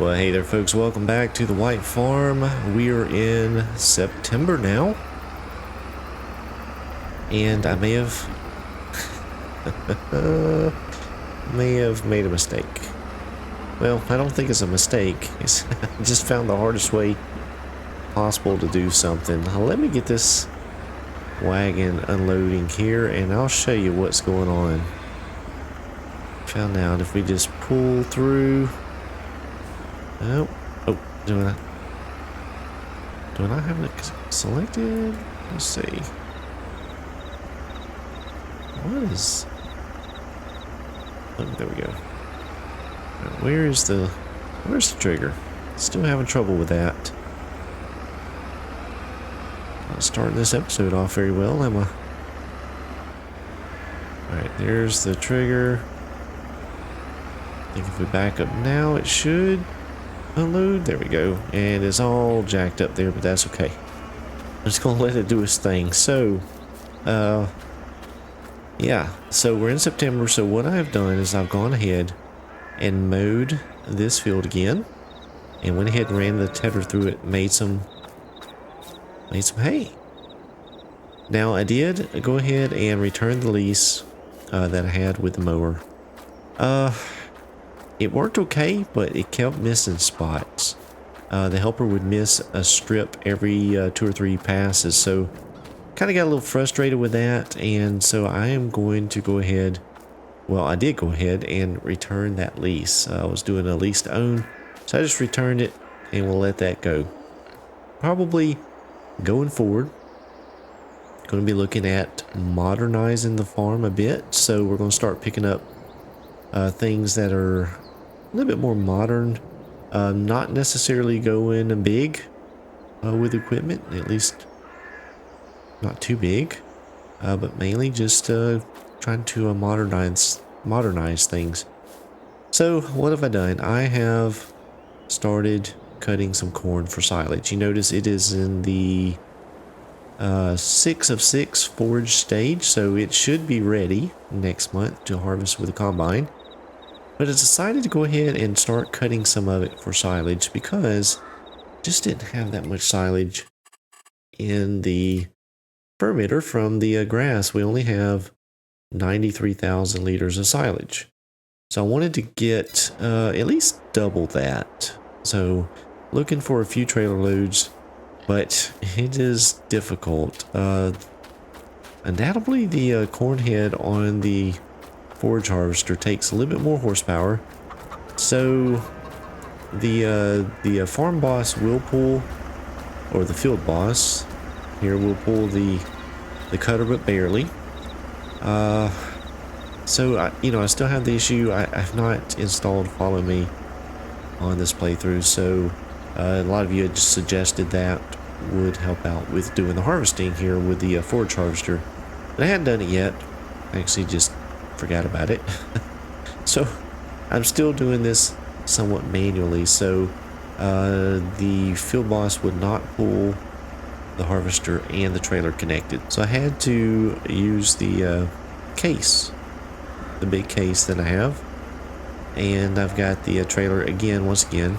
Well, hey there folks, welcome back to the White Farm. We are in September now. And I may have made a mistake. Well, I don't think it's a mistake. I just found the hardest way possible to do something. Let me get this wagon unloading here and I'll show you what's going on. Found out if we just pull through. Oh, do I not have it selected? Let's see. What is... Oh, there we go. Where's the trigger? Still having trouble with that. Not starting this episode off very well, am I? Alright, there's the trigger. I think if we back up now, it should unload. There we go. And it's all jacked up there, but that's okay. I'm just gonna let it do its thing. So, yeah. So we're in September. So what I've done is I've gone ahead and mowed this field again, and went ahead and ran the tether through it. Made some hay. Now I did go ahead and return the lease that I had with the mower. It worked okay, but it kept missing spots. The helper would miss a strip every 2 or 3 passes, so kind of got a little frustrated with that, and so I am going to go ahead, well, I did go ahead and return that lease. I was doing a lease to own, so I just returned it, and we'll let that go. Probably going forward, going to be looking at modernizing the farm a bit, so we're going to start picking up things that are a little bit more modern, not necessarily going big with equipment, at least not too big, but mainly just trying to modernize things. So what have I done? I have started cutting some corn for silage. You notice it is in the 6 of 6 forage stage, so it should be ready next month to harvest with a combine. But I decided to go ahead and start cutting some of it for silage because I just didn't have that much silage in the fermenter from the grass. We only have 93,000 liters of silage. So I wanted to get at least double that. So looking for a few trailer loads, but it is difficult. Undoubtedly the corn head on the forage harvester takes a little bit more horsepower, so the farm boss will pull, or the field boss here will pull the cutter, but barely. So I still have the issue. I've not installed Follow Me on this playthrough, so a lot of you had just suggested that would help out with doing the harvesting here with the forage harvester, but I hadn't done it yet. I actually just forgot about it. So I'm still doing this somewhat manually, so the field boss would not pull the harvester and the trailer connected, so I had to use the case, the big case that I have, and I've got the trailer once again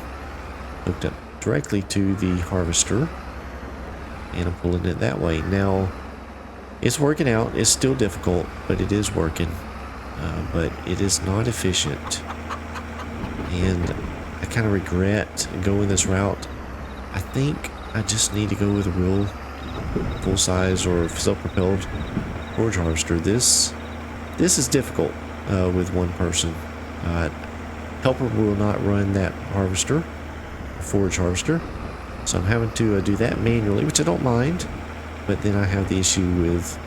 hooked up directly to the harvester, and I'm pulling it that way. Now it's working out. It's still difficult, but it is working. But it is not efficient, and I kind of regret going this route. I think I just need to go with a real full-size or self-propelled forage harvester. This is difficult with one person. Helper will not run that harvester, forage harvester, so I'm having to do that manually, which I don't mind, but then I have the issue with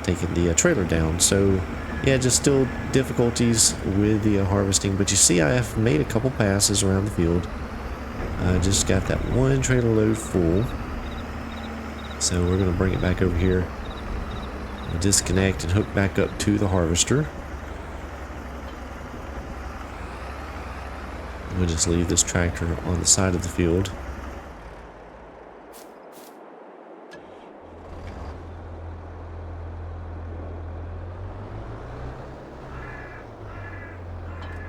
taking the trailer down. So yeah, just still difficulties with the harvesting, but you see I have made a couple passes around the field. I just got that one trailer load full, so we're going to bring it back over here, we'll disconnect and hook back up to the harvester. We'll just leave this tractor on the side of the field.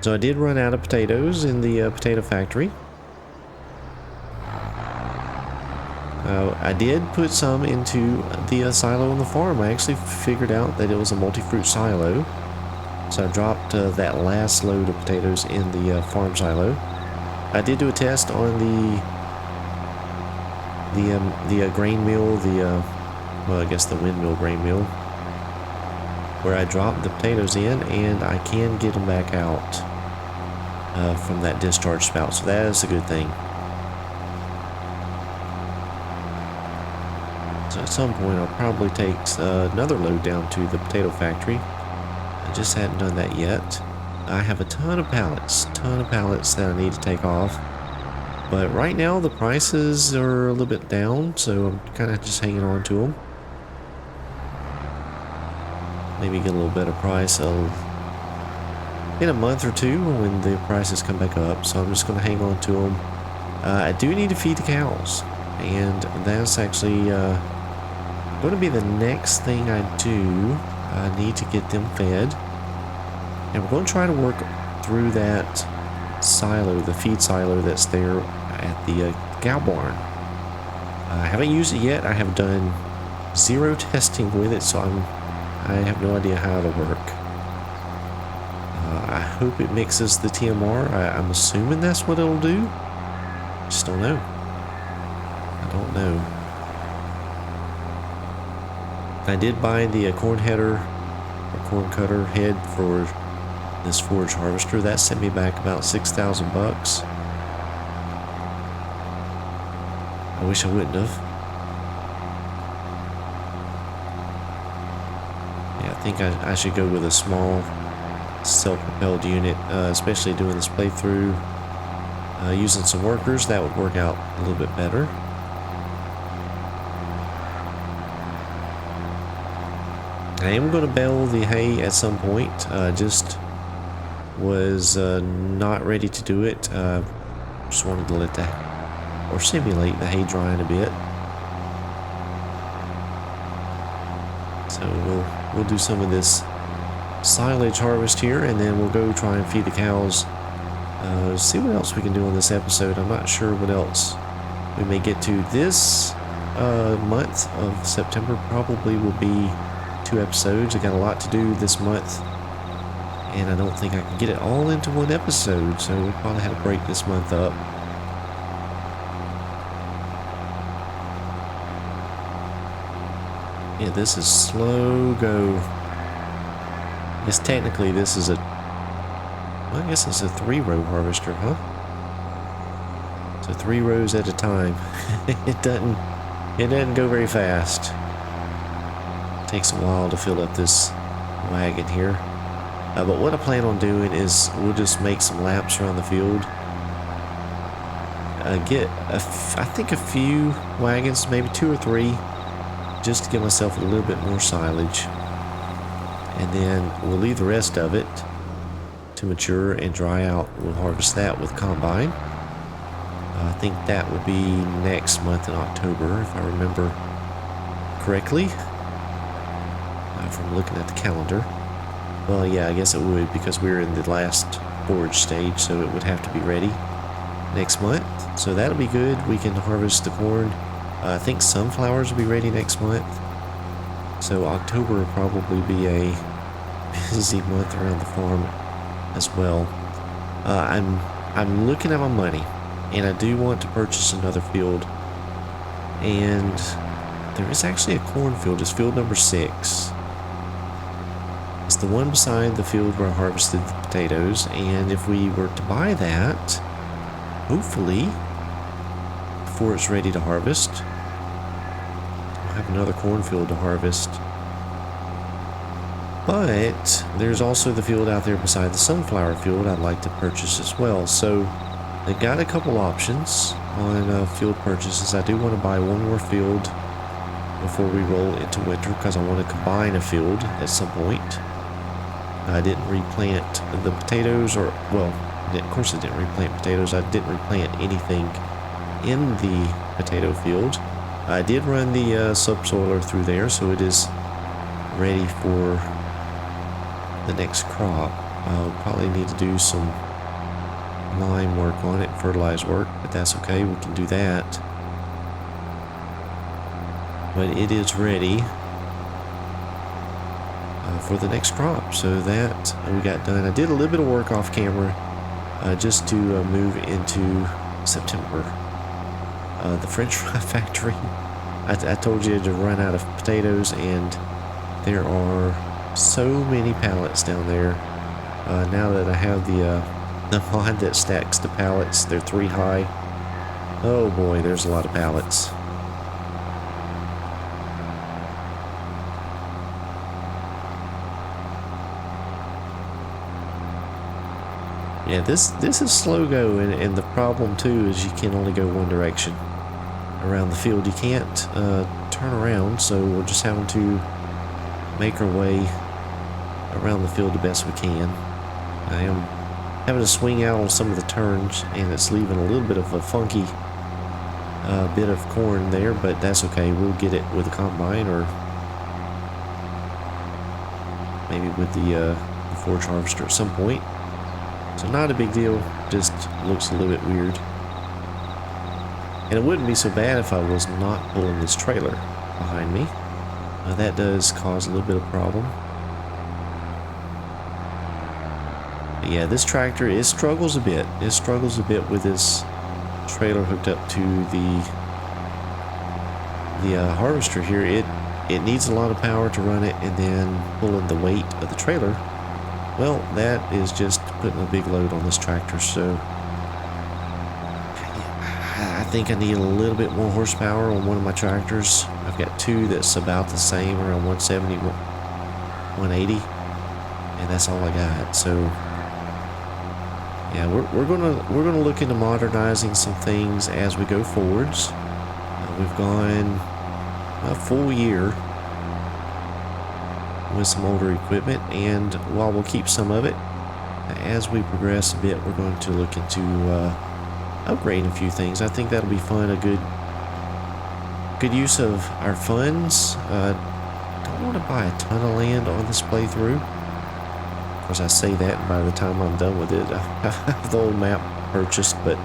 So I did run out of potatoes in the potato factory. I did put some into the silo on the farm. I actually figured out that it was a multi-fruit silo. So I dropped that last load of potatoes in the farm silo. I did do a test on the grain mill, well, I guess the windmill grain mill, where I dropped the potatoes in, and I can get them back out from that discharge spout. So that is a good thing. So at some point I'll probably take another load down to the potato factory. I just hadn't done that yet. I have a ton of pallets that I need to take off. But right now the prices are a little bit down, so I'm kind of just hanging on to them. Maybe get a little better price in a month or two when the prices come back up. So I'm just going to hang on to them. I do need to feed the cows, and that's actually going to be the next thing I do. I need to get them fed, and we're going to try to work through that silo, the feed silo that's there at the cow barn. I haven't used it yet. I have done zero testing with it, so I have no idea how it'll work. I hope it mixes the TMR. I'm assuming that's what it'll do. Just don't know. I don't know. I did buy the corn header or corn cutter head for this forage harvester. That sent me back about 6,000 bucks. I wish I wouldn't have. Yeah, I think I should go with a small self-propelled unit, especially doing this playthrough. Using some workers, that would work out a little bit better. I am going to bale the hay at some point. Just was not ready to do it. Just wanted to let that, or simulate the hay drying a bit. So we'll do some of this silage harvest here, and then we'll go try and feed the cows. See what else we can do on this episode. I'm not sure what else we may get to. This month of September probably will be 2 episodes. I got a lot to do this month, and I don't think I can get it all into one episode, so we'll probably have to break this month up. Yeah, this is slow go. Yes, technically this is well, I guess it's a 3-row harvester, huh? So 3 rows at a time. It doesn't go very fast. Takes a while to fill up this wagon here. But what I plan on doing is we'll just make some laps around the field. Get I think a few wagons, maybe 2 or 3, just to give myself a little bit more silage. And then we'll leave the rest of it to mature and dry out. We'll harvest that with combine. I think that will be next month in October, if I remember correctly. From looking at the calendar. Well, yeah, I guess it would, because we're in the last forage stage, so it would have to be ready next month. So that'll be good. We can harvest the corn. I think sunflowers will be ready next month. So October will probably be a busy month around the farm as well. I'm looking at my money, and I do want to purchase another field. And there is actually a cornfield. It's field number 6. It's the one beside the field where I harvested the potatoes, and if we were to buy that, hopefully, before it's ready to harvest, we'll have another cornfield to harvest. But there's also the field out there beside the sunflower field I'd like to purchase as well. So they've got a couple options on field purchases. I do want to buy one more field before we roll into winter, because I want to combine a field at some point. I didn't replant the potatoes, or, well, of course I didn't replant potatoes. I didn't replant anything in the potato field. I did run the subsoiler through there, so it is ready for the next crop. I'll probably need to do some lime work on it, fertilize work, but that's okay, we can do that. But it is ready for the next crop, so that we got done. I did a little bit of work off camera just to move into September. The French fry factory, I told you to run out of potatoes, and there are so many pallets down there. Now that I have the mod that stacks the pallets, they're 3 high. Oh boy, there's a lot of pallets. Yeah, this is slow go, and the problem too is you can only go one direction around the field. You can't turn around, so we're just having to make our way around the field the best we can. I am having to swing out on some of the turns, and it's leaving a little bit of a funky bit of corn there, but that's okay. We'll get it with the combine, or maybe with the forage harvester at some point. So not a big deal, just looks a little bit weird. And it wouldn't be so bad if I was not pulling this trailer behind me. That does cause a little bit of problem. But yeah, this tractor, it struggles a bit. It struggles a bit with this trailer hooked up to the harvester here. It needs a lot of power to run it, and then pulling the weight of the trailer, well, that is just putting a big load on this tractor. So I think I need a little bit more horsepower on one of my tractors. I've got 2 that's about the same, around 170, 180, and that's all I got. So yeah, we're gonna look into modernizing some things as we go forwards. We've gone a full year with some older equipment, and while we'll keep some of it, as we progress a bit, we're going to look into upgrading a few things. I think that'll be fun, a good use of our funds. Don't want to buy a ton of land on this playthrough. Of course, I say that, and by the time I'm done with it, I have the old map purchased, but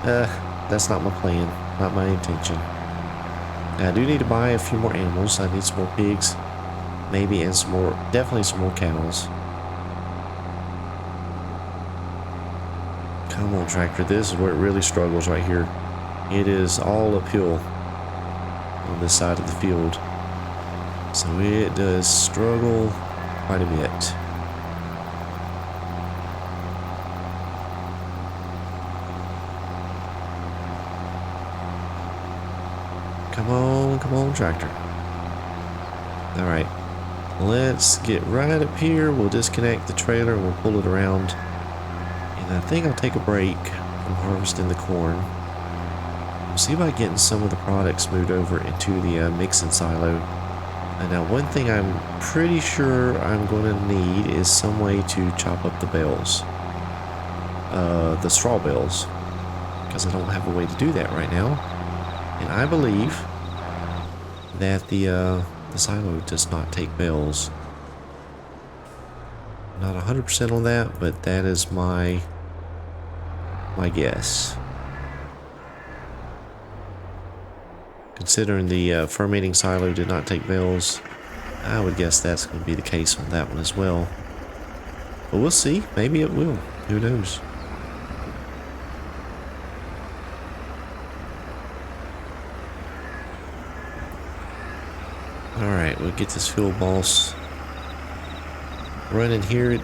that's not my plan, not my intention. I do need to buy a few more animals. I need some more pigs, maybe, and some more, definitely some more cows. Come on, tractor, this is where it really struggles right here. It is all uphill on this side of the field, so it does struggle quite a bit. Come on, tractor. All right, let's get right up here. We'll disconnect the trailer and we'll pull it around. And I think I'll take a break from harvesting the corn. We'll see about getting some of the products moved over into the mixing silo. And now, one thing I'm pretty sure I'm going to need is some way to chop up the bales, the straw bales, because I don't have a way to do that right now. And I believe that the silo does not take bales. Not 100% on that, but that is my guess. Considering the fermenting silo did not take bales, I would guess that's going to be the case on that one as well. But we'll see. Maybe it will. Who knows? Alright, we'll get this field boss running here.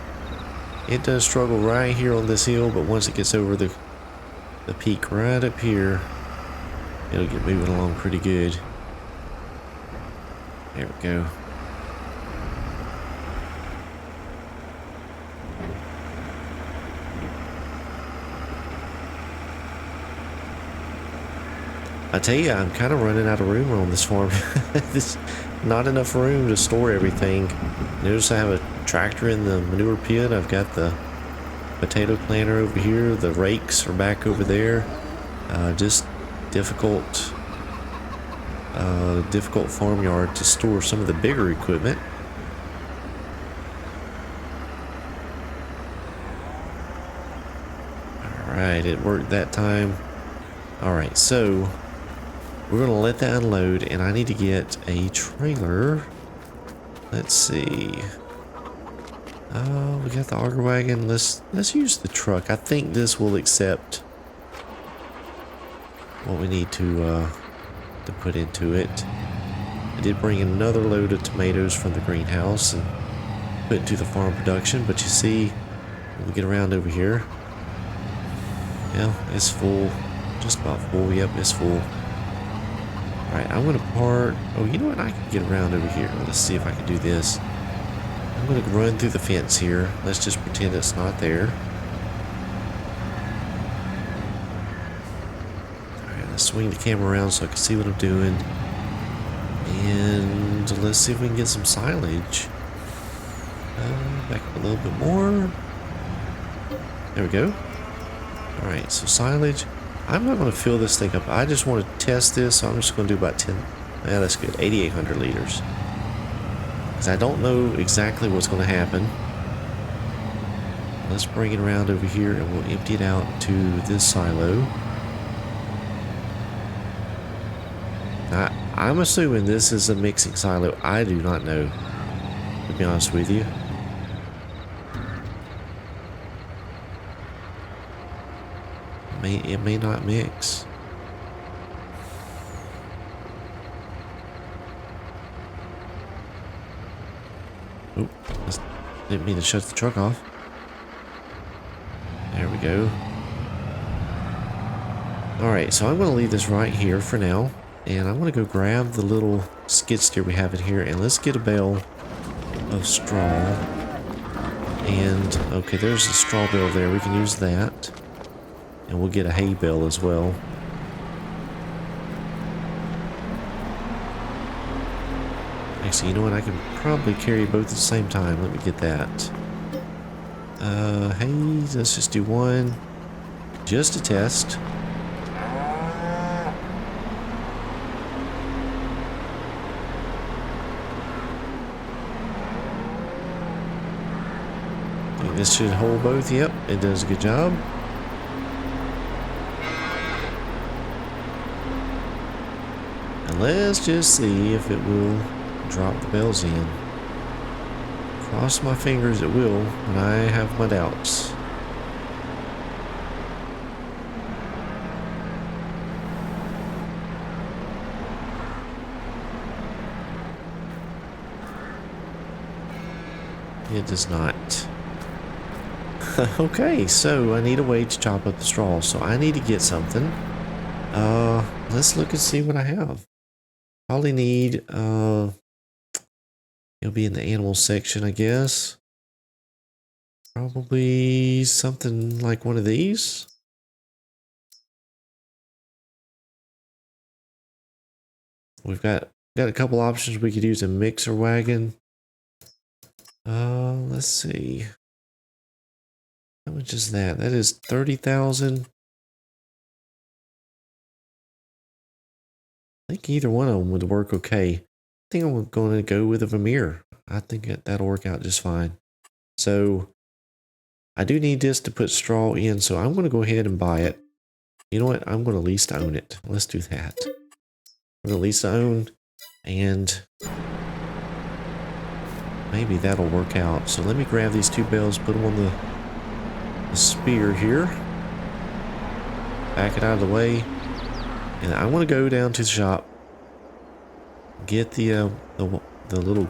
It does struggle right here on this hill, but once it gets over the peak right up here, it'll get moving along pretty good. There we go. I tell you, I'm kind of running out of room on this farm. There's not enough room to store everything. Notice I have a tractor in the manure pit. I've got the potato planter over here. The rakes are back over there. Just difficult farmyard to store some of the bigger equipment. Alright, it worked that time. Alright, so we're gonna let that unload, and I need to get a trailer. Let's see. We got the auger wagon. Let's use the truck. I think this will accept what we need to put into it. I did bring another load of tomatoes from the greenhouse and put into the farm production, but you see, when we get around over here, yeah, it's full. Just about full. Yep, it's full. Alright, I'm gonna park. Oh, you know what? I can get around over here. Let's see if I can do this. I'm gonna run through the fence here. Let's just pretend it's not there. Alright, let's swing the camera around so I can see what I'm doing. And let's see if we can get some silage. Back up a little bit more. There we go. Alright, so silage. I'm not going to fill this thing up. I just want to test this, so I'm just going to do about 10. Yeah, that's good. 8,800 liters. Because I don't know exactly what's going to happen. Let's bring it around over here and we'll empty it out to this silo. I'm assuming this is a mixing silo. I do not know, to be honest with you. It may not mix. Oh, didn't mean to shut the truck off. There we go. Alright, so I'm going to leave this right here for now. And I'm going to go grab the little skid steer we have in here. And let's get a bale of straw. And, okay, there's a straw bale there. We can use that. And we'll get a hay bale as well. Actually, you know what? I can probably carry both at the same time. Let me get that. Hay, let's just do one. Just to test. I think this should hold both. Yep, it does a good job. Let's just see if it will drop the bales in. Cross my fingers it will, but I have my doubts. It does not. Okay, so I need a way to chop up the straw, so I need to get something. Let's look and see what I have. Probably need, it'll be in the animal section, I guess. Probably something like one of these. We've got a couple options. We could use a mixer wagon. Let's see. How much is that? That is 30,000. I think either one of them would work okay. I think I'm going to go with a Vermeer. I think that'll work out just fine. So I do need this to put straw in, so I'm going to go ahead and buy it. You know what? I'm going to lease to own it. Let's do that. I'm going to lease to own, and maybe that'll work out. So let me grab these two bales, put them on the spear here. Back it out of the way. And I want to go down to the shop, get the little,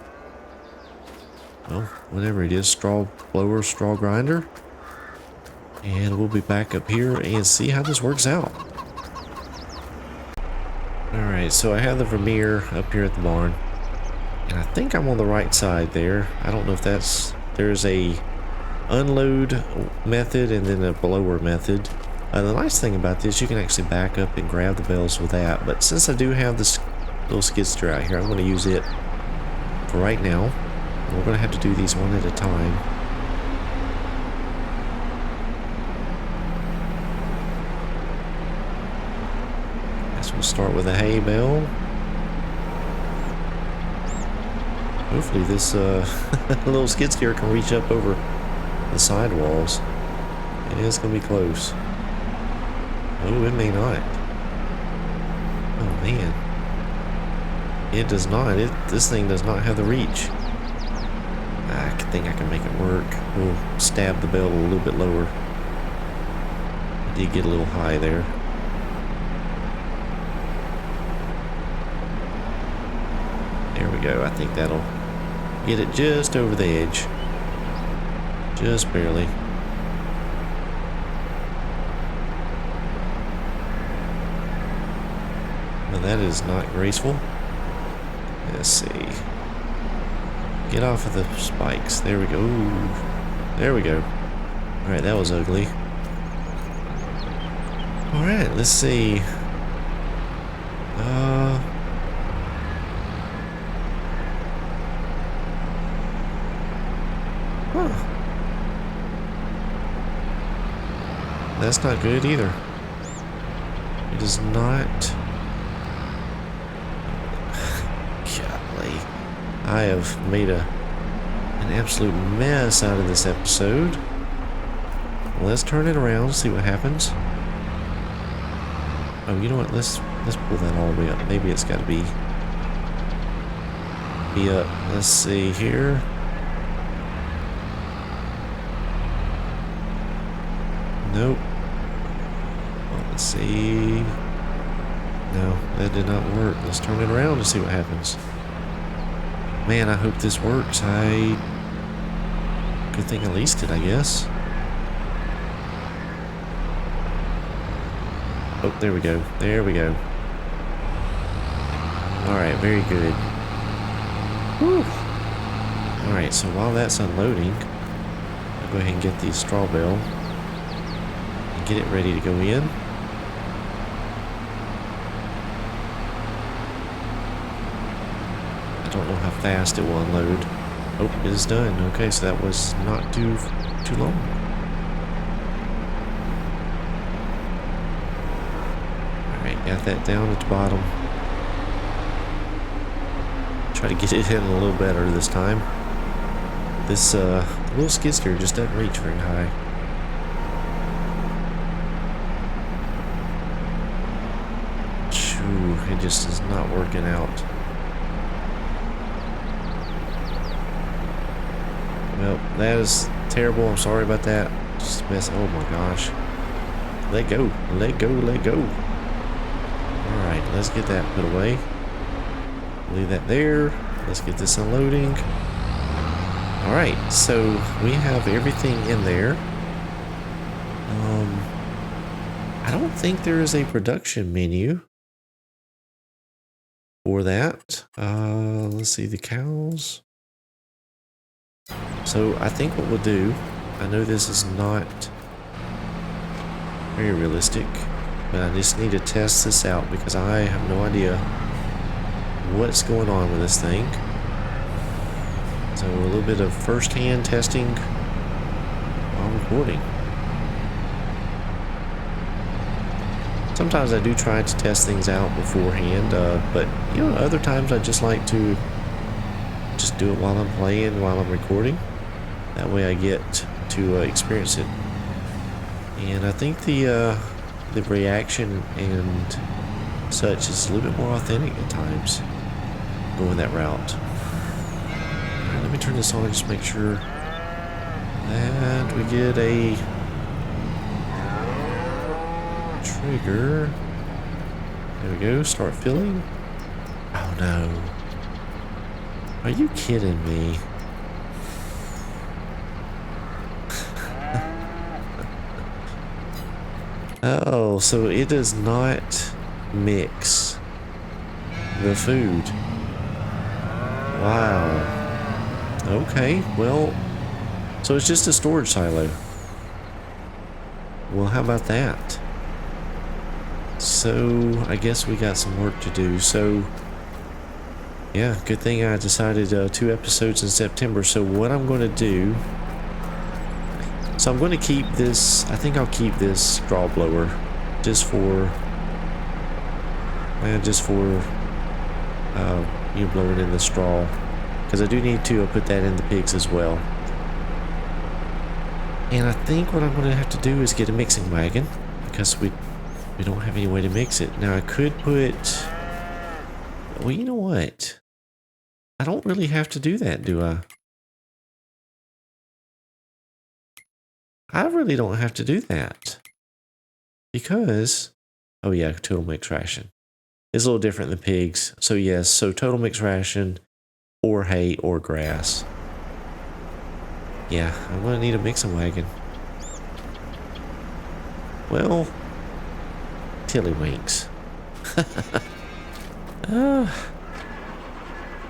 well, whatever it is, straw blower, straw grinder, and we'll be back up here and see how this works out. Alright, so I have the Vermeer up here at the barn, and I think I'm on the right side there. I don't know if there's a unload method and then a blower method. The nice thing about this, you can actually back up and grab the bales with that, but since I do have this little skid steer out here, I'm going to use it for right now. We're going to have to do these one at a time. Guess we'll start with a hay bale. Hopefully this little skid steer can reach up over the sidewalls. It is going to be close. Oh, it may not. Oh man. It does not. This thing does not have the reach. I think I can make it work. We'll stab the bell a little bit lower. I did get a little high there. There we go. I think that'll get it just over the edge. Just barely. Now that is not graceful. Let's see. Get off of the spikes. There we go. Ooh. There we go. Alright, that was ugly. Alright, let's see. Huh. That's not good either. It is not. Golly. I have made an absolute mess out of this episode. Let's turn it around, see what happens. Oh, you know what? Let's pull that all the way up. Maybe it's got to be up. Let's see here. Nope. Well, let's see. No, that did not work. Let's turn it around and see what happens. Man, I hope this works. Good thing I leased it, I guess. Oh, there we go. There we go. Alright, very good. Whew. Alright, so while that's unloading, I'll go ahead and get the straw bale and get it ready to go in. I don't know how fast it will unload. Oh, it is done. Okay, so that was not too long. Alright, got that down at the bottom. Try to get it in a little better this time. This little skid steer just doesn't reach very high. Shoo, it just is not working out. Well, that is terrible. I'm sorry about that. Just a mess. Oh my gosh. Let go. Let go. Let go. Alright, let's get that put away. Leave that there. Let's get this unloading. Alright, so we have everything in there. I don't think there is a production menu for that. Let's see, the cows. So I think what we'll do, I know this is not very realistic, but I just need to test this out because I have no idea what's going on with this thing. So a little bit of first-hand testing while recording. Sometimes I do try to test things out beforehand, but you know, other times I just like to just do it while I'm playing, while I'm recording. That way I get to experience it. And I think the reaction and such is a little bit more authentic at times, going that route. Alright, let me turn this on and just make sure that we get a trigger. There we go, start filling. Oh no. Are you kidding me? Oh, so it does not mix the food. Wow. Okay, well, so it's just a storage silo. Well, how about that? So, I guess we got some work to do. So, yeah, good thing I decided 2 episodes in September. So what I'm going to do, so I'm going to keep this, I think I'll keep this straw blower just for you blowing in the straw, because I do need to put that in the pigs as well. And I think what I'm going to have to do is get a mixing wagon, because we We don't have any way to mix it. Now I could put... Well, you know what? I don't really have to do that, do I? I really don't have to do that. Because... Oh yeah, total mix ration. It's a little different than pigs. So yes, so total mix ration, or hay, or grass. Yeah, I'm gonna need a mixing wagon. Well, Tiddlywinks.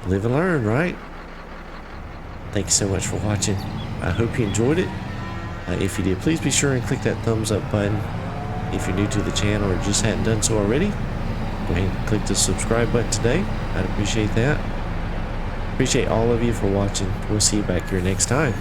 Live and learn, right? Thank you so much for watching. I hope you enjoyed it. If you did, please be sure and click that thumbs up button. If you're new to the channel or just hadn't done so already, go ahead and click the subscribe button today. I'd appreciate that. Appreciate all of you for watching. We'll see you back here next time.